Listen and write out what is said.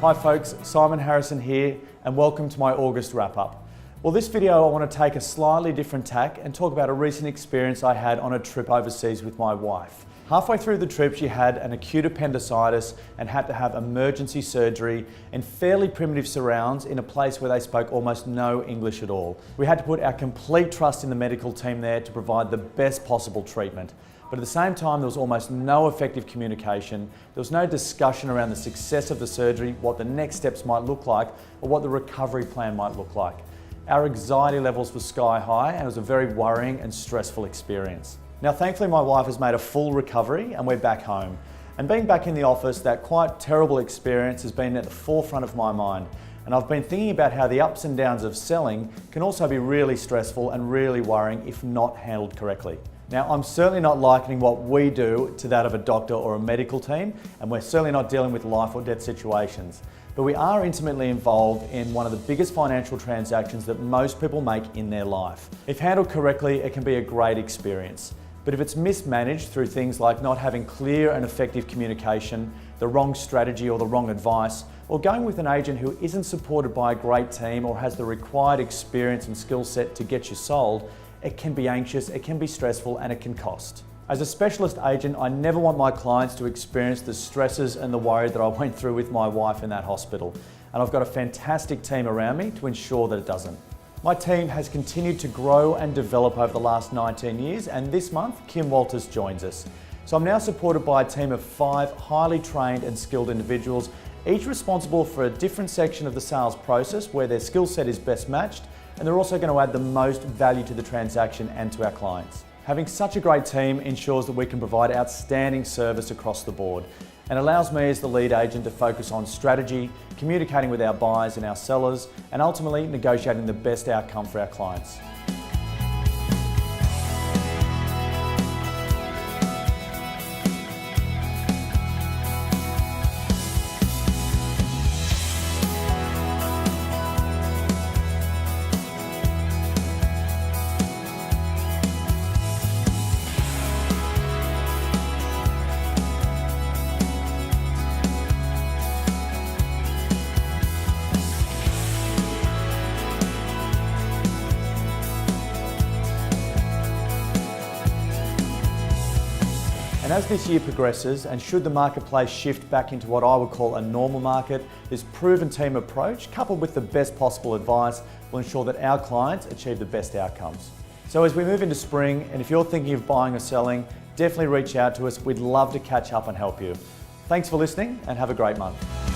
Hi folks, Simon Harrison here and welcome to my August wrap-up. Well, this video I want to take a slightly different tack and talk about a recent experience I had on a trip overseas with my wife. Halfway through the trip she had an acute appendicitis and had to have emergency surgery in fairly primitive surrounds in a place where they spoke almost no English at all. We had to put our complete trust in the medical team there to provide the best possible treatment. But at the same time, there was almost no effective communication. There was no discussion around the success of the surgery, what the next steps might look like, or what the recovery plan might look like. Our anxiety levels were sky high and it was a very worrying and stressful experience. Now, thankfully, my wife has made a full recovery and we're back home. And being back in the office, that quite terrible experience has been at the forefront of my mind. And I've been thinking about how the ups and downs of selling can also be really stressful and really worrying if not handled correctly. Now, I'm certainly not likening what we do to that of a doctor or a medical team, and we're certainly not dealing with life or death situations. But we are intimately involved in one of the biggest financial transactions that most people make in their life. If handled correctly, it can be a great experience. But if it's mismanaged through things like not having clear and effective communication, the wrong strategy or the wrong advice, or going with an agent who isn't supported by a great team or has the required experience and skill set to get you sold, it can be anxious, it can be stressful, and it can cost. As a specialist agent, I never want my clients to experience the stresses and the worry that I went through with my wife in that hospital. And I've got a fantastic team around me to ensure that it doesn't. My team has continued to grow and develop over the last 19 years, and this month, Kim Walters joins us. So I'm now supported by a team of 5 highly trained and skilled individuals, each responsible for a different section of the sales process where their skill set is best matched, and they're also going to add the most value to the transaction and to our clients. Having such a great team ensures that we can provide outstanding service across the board and allows me as the lead agent to focus on strategy, communicating with our buyers and our sellers, and ultimately negotiating the best outcome for our clients. And as this year progresses, and should the marketplace shift back into what I would call a normal market, this proven team approach, coupled with the best possible advice, will ensure that our clients achieve the best outcomes. So as we move into spring, and if you're thinking of buying or selling, definitely reach out to us. We'd love to catch up and help you. Thanks for listening and have a great month.